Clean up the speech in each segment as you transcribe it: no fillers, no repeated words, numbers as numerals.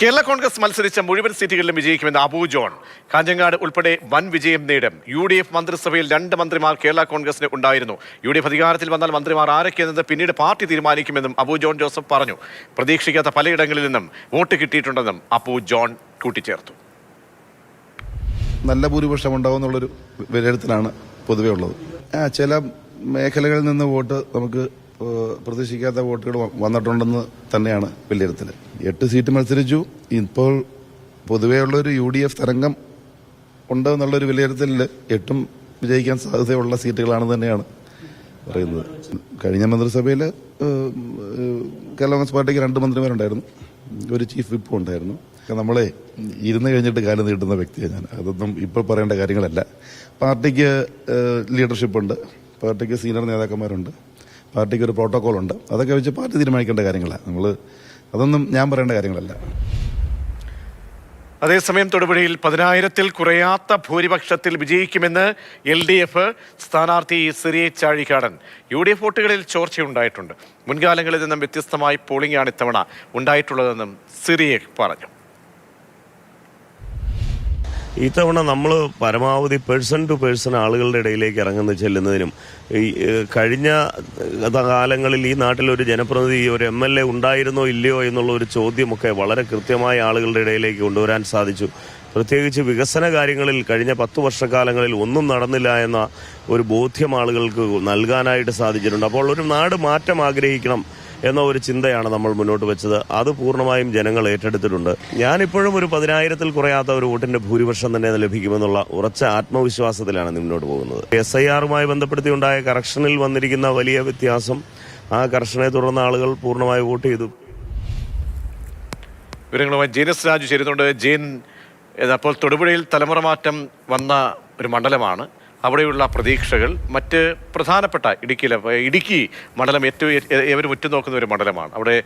കേരള കോൺഗ്രസ് മത്സരിച്ച മുഴുവൻ സീറ്റുകളിലും വിജയിക്കുമെന്ന് അബു ജോൺ. കാഞ്ഞങ്ങാട് ഉൾപ്പെടെ വൻ വിജയം നേടും. UDF മന്ത്രിസഭയിൽ 2 മന്ത്രിമാർ കേരള കോൺഗ്രസിന് ഉണ്ടായിരുന്നു. UDF അധികാരത്തിൽ വന്നാൽ മന്ത്രിമാർ ആരൊക്കെയെന്നത് പിന്നീട് പാർട്ടി തീരുമാനിക്കുമെന്നും അബു ജോൺ ജോസഫ് പറഞ്ഞു. പ്രതീക്ഷിക്കാത്ത പലയിടങ്ങളിൽ നിന്നും വോട്ട് കിട്ടിയിട്ടുണ്ടെന്നും അബു ജോൺ കൂട്ടിച്ചേർത്തു. നല്ല ഭൂരിപക്ഷം ഉണ്ടാവുമെന്നുള്ളൊരു വിലയിരുത്തലാണ് പൊതുവെ ഉള്ളത്. ചില മേഖലകളിൽ നിന്ന് വോട്ട് നമുക്ക് പ്രതീക്ഷിക്കാത്ത വോട്ടുകൾ വന്നിട്ടുണ്ടെന്ന് തന്നെയാണ് വിലയിരുത്തൽ. 8 സീറ്റ് മത്സരിച്ചു. ഇപ്പോൾ പൊതുവെയുള്ളൊരു UDF തരംഗം ഉണ്ട് എന്നുള്ളൊരു വിലയിരുത്തലിൽ 8ഉം വിജയിക്കാൻ സാധ്യതയുള്ള സീറ്റുകളാണ് തന്നെയാണ് പറയുന്നത്. കഴിഞ്ഞ മന്ത്രിസഭയിൽ കേരള കോൺഗ്രസ് പാർട്ടിക്ക് 2 മന്ത്രിമാരുണ്ടായിരുന്നു, ഒരു ചീഫ് വിപ്പും ഉണ്ടായിരുന്നു. നമ്മളെ ഇരുന്ന് കഴിഞ്ഞിട്ട് കാലം നീട്ടുന്ന വ്യക്തിയാണ് ഞാൻ. അതൊന്നും ഇപ്പോൾ പറയേണ്ട കാര്യങ്ങളല്ല. പാർട്ടിക്ക് ലീഡർഷിപ്പുണ്ട്, പാർട്ടിക്ക് സീനിയർ നേതാക്കന്മാരുണ്ട്, പാർട്ടിക്ക് ഒരു പ്രോട്ടോകോൾ ഉണ്ട്. അതൊക്കെ വെച്ച് പാർട്ടി തീരുമാനിക്കേണ്ട കാര്യങ്ങളാണ്. അതൊന്നും ഞാൻ പറയേണ്ട കാര്യങ്ങളല്ല. അതേസമയം തൊടുപുഴയിൽ 10,000-ൽ കുറയാത്ത ഭൂരിപക്ഷത്തിൽ വിജയിക്കുമെന്ന് LDF സ്ഥാനാർത്ഥി സിറിയ ചാഴികാടൻ. UDF വോട്ടുകളിൽ ചോർച്ചയുണ്ടായിട്ടുണ്ട്. മുൻകാലങ്ങളിൽ നിന്നും വ്യത്യസ്തമായി പോളിംഗാണ് ഇത്തവണ ഉണ്ടായിട്ടുള്ളതെന്നും സിറിയ പറഞ്ഞു. ഇത്തവണ നമ്മൾ പരമാവധി പേഴ്സൺ ടു പേഴ്സൺ ആളുകളുടെ ഇടയിലേക്ക് ചെല്ലുന്നതിനും കഴിഞ്ഞ കാലങ്ങളിൽ ഈ നാട്ടിലൊരു ജനപ്രതിനിധി, ഒരു MLA ഉണ്ടായിരുന്നോ ഇല്ലയോ എന്നുള്ള ഒരു ചോദ്യമൊക്കെ വളരെ കൃത്യമായ ആളുകളുടെ ഇടയിലേക്ക് കൊണ്ടുവരാൻ സാധിച്ചു. പ്രത്യേകിച്ച് വികസന കാര്യങ്ങളിൽ കഴിഞ്ഞ 10 വർഷക്കാലങ്ങളിൽ ഒന്നും നടന്നില്ല എന്ന ഒരു ബോധ്യം ആളുകൾക്ക് നൽകാനായിട്ട് സാധിച്ചിട്ടുണ്ട്. അപ്പോൾ ഒരു നാട് മാറ്റം ആഗ്രഹിക്കണം എന്ന ഒരു ചിന്തയാണ് നമ്മൾ മുന്നോട്ട് വെച്ചത്. അത് പൂർണ്ണമായും ജനങ്ങൾ ഏറ്റെടുത്തിട്ടുണ്ട്. ഞാനിപ്പോഴും ഒരു 10,000-ൽ കുറയാത്ത ഒരു വോട്ടിന്റെ ഭൂരിപക്ഷം തന്നെ ലഭിക്കുമെന്നുള്ള ഉറച്ച ആത്മവിശ്വാസത്തിലാണ് മുന്നോട്ട് പോകുന്നത്. SIR-മായി ബന്ധപ്പെടുത്തി ഉണ്ടായ കറക്ഷനിൽ വന്നിരിക്കുന്ന വലിയ വ്യത്യാസം, ആ കറക്ഷനെ തുടർന്ന് ആളുകൾ പൂർണ്ണമായി വോട്ട് ചെയ്തു. വിവരങ്ങളുമായി ജെയിനസ് രാജു ചേരുന്നുണ്ട്. ജെയിൻ, അപ്പോൾ തൊടുപുഴയിൽ തലമുറ മാറ്റം വന്ന ഒരു മണ്ഡലമാണ്. അവിടെയുള്ള പ്രതീക്ഷകൾ മറ്റ് പ്രധാനപ്പെട്ട ഇടുക്കി മണ്ഡലം ഏവരും ഉറ്റുനോക്കുന്ന ഒരു മണ്ഡലമാണ്. അവിടെ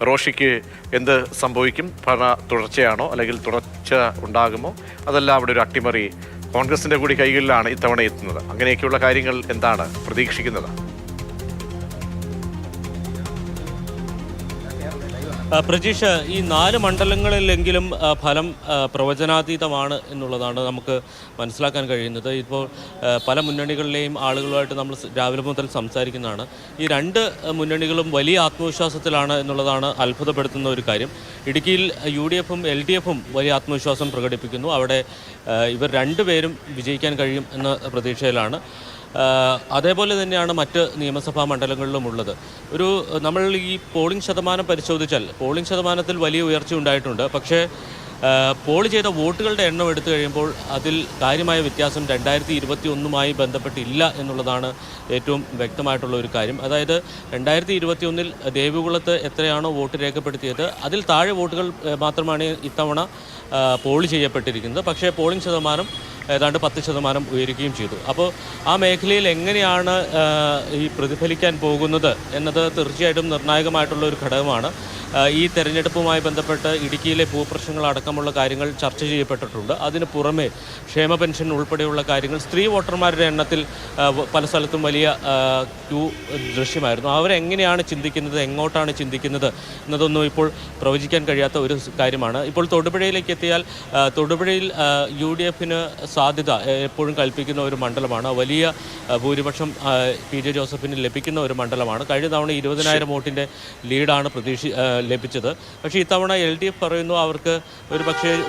റോഷിക്ക് എന്ത് സംഭവിക്കും? തുടർച്ചയാണോ, അല്ലെങ്കിൽ തുടർച്ച ഉണ്ടാകുമോ? അതല്ല അവിടെ ഒരു അട്ടിമറി കോൺഗ്രസിന്റെ കൂടി കൈകളിലാണ് ഇത്തവണ എത്തുന്നത്? അങ്ങനെയൊക്കെയുള്ള കാര്യങ്ങൾ എന്താണ് പ്രതീക്ഷിക്കുന്നത്? പ്രജീഷ്, ഈ 4 മണ്ഡലങ്ങളിലെങ്കിലും ഫലം പ്രവചനാതീതമാണ് എന്നുള്ളതാണ് നമുക്ക് മനസ്സിലാക്കാൻ കഴിയുന്നത്. ഇപ്പോൾ പല മുന്നണികളിലെയും ആളുകളുമായിട്ട് നമ്മൾ രാവിലെ മുതൽ സംസാരിക്കുന്നതാണ്. ഈ 2 മുന്നണികളും വലിയ ആത്മവിശ്വാസത്തിലാണ് എന്നുള്ളതാണ് അത്ഭുതപ്പെടുത്തുന്ന ഒരു കാര്യം. ഇടുക്കിയിൽ UDF-ഉം LDF-ഉം വലിയ ആത്മവിശ്വാസം പ്രകടിപ്പിക്കുന്നു. അവിടെ ഇവർ 2 പേരും വിജയിക്കാൻ കഴിയും എന്ന പ്രതീക്ഷയിലാണ്. അതേപോലെ തന്നെയാണ് മറ്റ് നിയമസഭാ മണ്ഡലങ്ങളിലും ഉള്ളത്. നമ്മൾ ഈ പോളിംഗ് ശതമാനം പരിശോധിച്ചാൽ പോളിംഗ് ശതമാനത്തിൽ വലിയ ഉയർച്ച ഉണ്ടായിട്ടുണ്ട്. പക്ഷേ പോൾ ചെയ്ത വോട്ടുകളുടെ എണ്ണം എടുത്തു കഴിയുമ്പോൾ അതിൽ കാര്യമായ വ്യത്യാസം 2021-മായി ബന്ധപ്പെട്ടില്ല എന്നുള്ളതാണ് ഏറ്റവും വ്യക്തമായിട്ടുള്ള ഒരു കാര്യം. അതായത് 2021-ൽ ദേവികുളത്ത് എത്രയാണോ വോട്ട് രേഖപ്പെടുത്തിയത് അതിൽ താഴെ വോട്ടുകൾ മാത്രമാണ് ഇത്തവണ പോൾ ചെയ്യപ്പെട്ടിരിക്കുന്നത്. പക്ഷേ പോളിംഗ് ശതമാനം ഏതാണ്ട് 10% ഉയരുകയും ചെയ്തു. അപ്പോൾ ആ മേഖലയിൽ എങ്ങനെയാണ് ഈ പ്രതിഫലിക്കാൻ പോകുന്നത് എന്നത് തീർച്ചയായിട്ടും നിർണായകമായിട്ടുള്ള ഒരു ഘടകമാണ്. ഈ തെരഞ്ഞെടുപ്പുമായി ബന്ധപ്പെട്ട് ഇടുക്കിയിലെ ഭൂപ്രശ്നങ്ങളടക്കമുള്ള കാര്യങ്ങൾ ചർച്ച ചെയ്യപ്പെട്ടിട്ടുണ്ട്. അതിന് പുറമെ ക്ഷേമ പെൻഷൻ ഉൾപ്പെടെയുള്ള കാര്യങ്ങൾ, സ്ത്രീ വോട്ടർമാരുടെ എണ്ണത്തിൽ പല സ്ഥലത്തും വലിയ ക്യൂ ദൃശ്യമായിരുന്നു. അവരെങ്ങനെയാണ് ചിന്തിക്കുന്നത്, എങ്ങോട്ടാണ് ചിന്തിക്കുന്നത് എന്നതൊന്നും ഇപ്പോൾ പ്രവചിക്കാൻ കഴിയാത്ത ഒരു കാര്യമാണ്. ഇപ്പോൾ തൊടുപുഴയിലേക്ക് എത്തിയാൽ തൊടുപുഴയിൽ UDF-ന് സാധ്യത എപ്പോഴും കൽപ്പിക്കുന്ന ഒരു മണ്ഡലമാണ്. വലിയ ഭൂരിപക്ഷം PJ ജോസഫിന് ലഭിക്കുന്ന ഒരു മണ്ഡലമാണ്. കഴിഞ്ഞ തവണ 20,000 വോട്ടിൻ്റെ ലീഡാണ് ലഭിച്ചത്. പക്ഷേ ഇത്തവണ LDF പറയുന്നു അവർക്ക്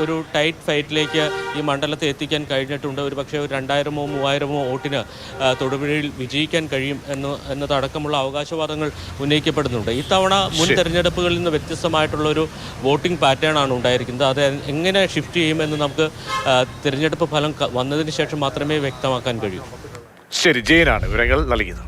ഒരു ടൈറ്റ് ഫൈറ്റിലേക്ക് ഈ മണ്ഡലത്തെ എത്തിക്കാൻ കഴിഞ്ഞിട്ടുണ്ട്. ഒരു 2,000-ഓ 3,000-ഓ വോട്ടിന് തൊടുപുഴയിൽ വിജയിക്കാൻ കഴിയും എന്നതടക്കമുള്ള അവകാശവാദങ്ങൾ ഉന്നയിക്കപ്പെടുന്നുണ്ട്. ഇത്തവണ മുൻ തെരഞ്ഞെടുപ്പുകളിൽ നിന്ന് വ്യത്യസ്തമായിട്ടുള്ളൊരു വോട്ടിംഗ് പാറ്റേൺ ആണ് ഉണ്ടായിരിക്കുന്നത്. അത് എങ്ങനെ ഷിഫ്റ്റ് ചെയ്യുമെന്ന് നമുക്ക് തിരഞ്ഞെടുപ്പ് ഫലം വന്നതിന് ശേഷം മാത്രമേ വ്യക്തമാക്കാൻ കഴിയൂ. ശരി, ജെയിനാണ് വിവരങ്ങൾ നൽകിയത്.